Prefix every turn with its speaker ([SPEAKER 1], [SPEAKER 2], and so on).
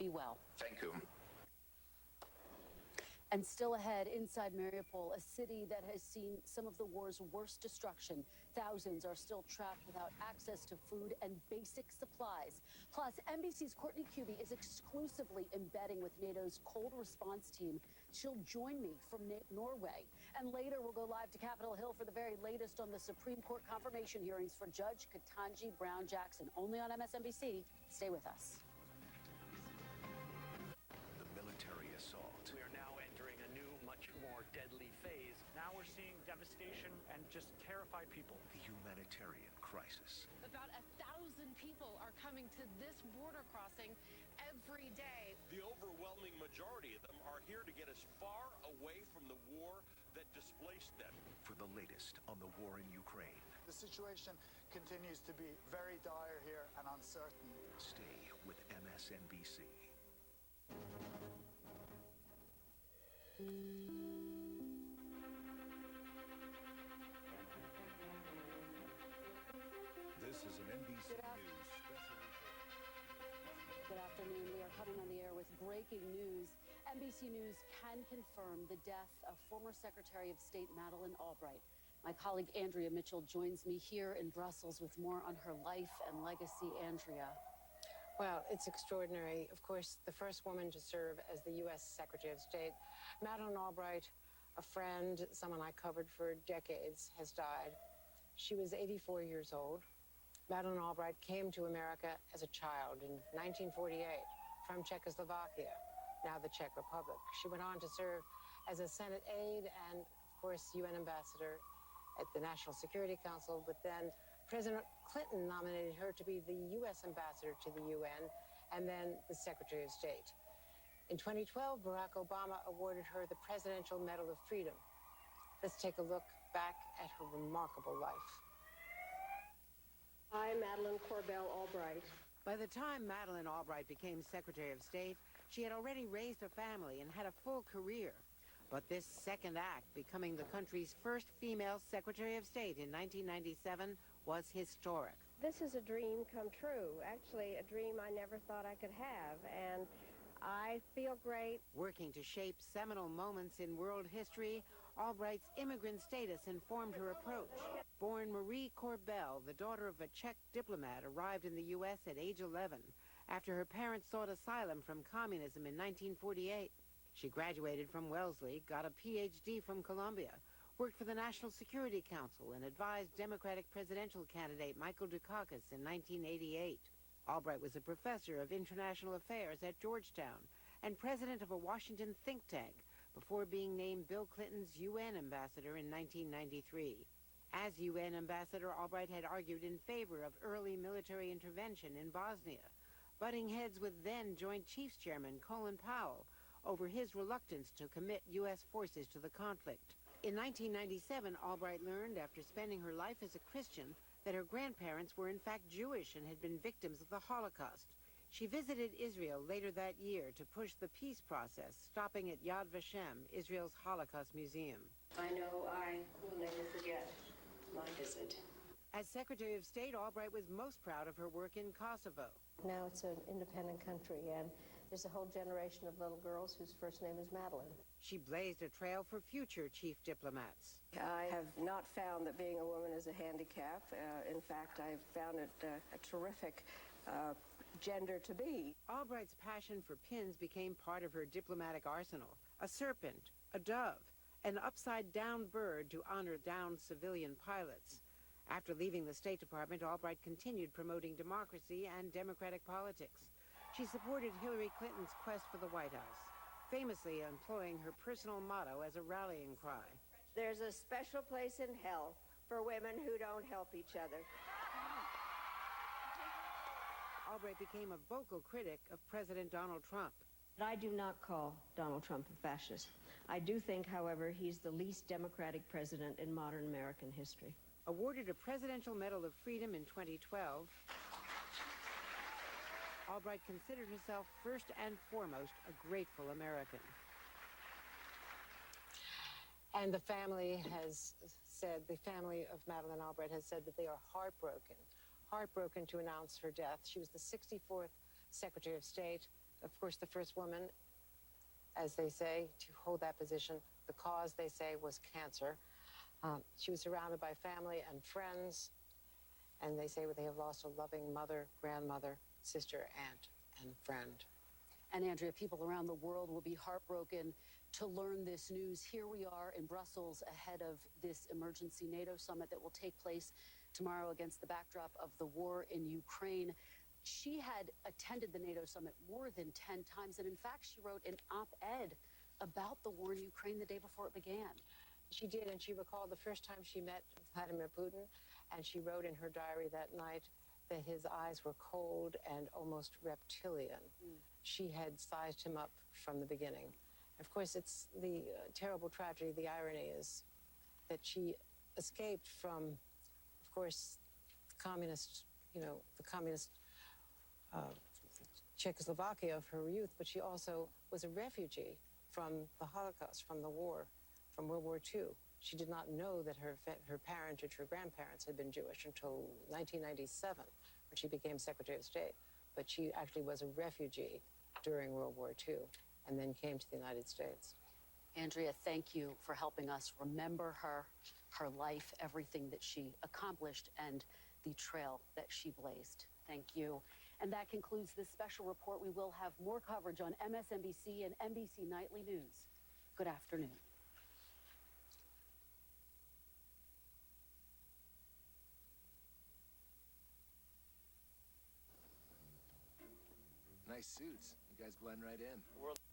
[SPEAKER 1] Be well.
[SPEAKER 2] Thank you.
[SPEAKER 3] And still ahead, inside Mariupol, a city that has seen some of the war's worst destruction. Thousands are still trapped without access to food and basic supplies. Plus, NBC's Courtney Cuby is exclusively embedding with NATO's cold response team. She'll join me from Norway. And later, we'll go live to Capitol Hill for the very latest on the Supreme Court confirmation hearings for Judge Ketanji Brown Jackson, only on MSNBC. Stay with us.
[SPEAKER 4] The military assault.
[SPEAKER 5] We are now entering a new, much more deadly phase. Now we're seeing devastation and just terrified people.
[SPEAKER 4] The humanitarian crisis.
[SPEAKER 6] About 1,000 people are coming to this border crossing every day.
[SPEAKER 7] The overwhelming majority of them are here to get as far away from the war that displaced them.
[SPEAKER 4] For the latest on the war in Ukraine.
[SPEAKER 8] The situation continues to be very dire here and uncertain.
[SPEAKER 4] Stay with MSNBC. This is an NBC News special report.
[SPEAKER 3] Good afternoon. We are coming on the air with breaking news. NBC News can confirm the death of former Secretary of State Madeleine Albright. My colleague Andrea Mitchell joins me here in Brussels with more on her life and legacy. Andrea.
[SPEAKER 9] Well, it's extraordinary. Of course, the first woman to serve as the U.S. Secretary of State, Madeleine Albright, a friend, someone I covered for decades, has died. She was 84 years old. Madeleine Albright came to America as a child in 1948 from Czechoslovakia, now the Czech Republic. She went on to serve as a Senate aide and, of course, UN ambassador at the National Security Council, but then President Clinton nominated her to be the U.S. ambassador to the UN and then the Secretary of State. In 2012, Barack Obama awarded her the Presidential Medal of Freedom. Let's take a look back at her remarkable life.
[SPEAKER 10] I, Madeleine Corbell Albright.
[SPEAKER 11] By the time Madeleine Albright became Secretary of State, she had already raised a family and had a full career. But this second act, becoming the country's first female Secretary of State in 1997, was historic.
[SPEAKER 10] This is a dream come true. Actually, a dream I never thought I could have, and I feel great.
[SPEAKER 11] Working to shape seminal moments in world history, Albright's immigrant status informed her approach. Born Marie Corbell, the daughter of a Czech diplomat, arrived in the U.S. at age 11 after her parents sought asylum from communism in 1948. She graduated from Wellesley, got a Ph.D. from Columbia, worked for the National Security Council, and advised Democratic presidential candidate Michael Dukakis in 1988. Albright was a professor of international affairs at Georgetown and president of a Washington think tank before being named Bill Clinton's UN ambassador in 1993. As UN ambassador, Albright had argued in favor of early military intervention in Bosnia, butting heads with then Joint Chiefs Chairman Colin Powell over his reluctance to commit U.S. forces to the conflict. In 1997, Albright learned, after spending her life as a Christian, that her grandparents were in fact Jewish and had been victims of the Holocaust. She visited Israel later that year to push the peace process, stopping at Yad Vashem, Israel's Holocaust Museum.
[SPEAKER 10] I know I will never forget my visit.
[SPEAKER 11] As Secretary of State, Albright was most proud of her work in Kosovo.
[SPEAKER 10] Now it's an independent country, and there's a whole generation of little girls whose first name is Madeleine.
[SPEAKER 11] She blazed a trail for future chief diplomats.
[SPEAKER 10] I have not found that being a woman is a handicap. In fact, I've found it a terrific gender to be.
[SPEAKER 11] Albright's passion for pins became part of her diplomatic arsenal. A serpent, a dove, an upside-down bird to honor downed civilian pilots. After leaving the State Department, Albright continued promoting democracy and democratic politics. She supported Hillary Clinton's quest for the White House, famously employing her personal motto as a rallying cry.
[SPEAKER 10] There's a special place in hell for women who don't help each other.
[SPEAKER 11] Albright became a vocal critic of President Donald Trump.
[SPEAKER 10] I do not call Donald Trump a fascist. I do think, however, he's the least democratic president in modern American history.
[SPEAKER 11] Awarded a Presidential Medal of Freedom in 2012, Albright considered herself first and foremost a grateful American.
[SPEAKER 9] And the family has said, the family of Madeleine Albright has said that they are heartbroken to announce her death. She was the 64th Secretary of State, of course, the first woman, as they say, to hold that position. The cause, they say, was cancer. She was surrounded by family and friends, and they say they have lost a loving mother, grandmother, sister, aunt, and friend.
[SPEAKER 3] And Andrea, people around the world will be heartbroken to learn this news. Here we are in Brussels ahead of this emergency NATO summit that will take place tomorrow against the backdrop of the war in Ukraine. She had attended the NATO summit more than 10 times, and in fact, she wrote an op-ed about the war in Ukraine the day before it began.
[SPEAKER 9] She did, and she recalled the first time she met Vladimir Putin, and she wrote in her diary that night that his eyes were cold and almost reptilian. She had sized him up from the beginning. Of course, it's the terrible tragedy, the irony is that she escaped from, of course, the communist Czechoslovakia of her youth, but she also was a refugee from the Holocaust, from the war, from World War II. She did not know that her parentage, her grandparents had been Jewish until 1997, when she became Secretary of State. But she actually was a refugee during World War II and then came to the United States.
[SPEAKER 3] Andrea, thank you for helping us remember her life, everything that she accomplished, and the trail that she blazed. Thank you. And that concludes this special report. We will have more coverage on MSNBC and NBC Nightly News. Good afternoon.
[SPEAKER 1] Nice suits. You guys blend right in.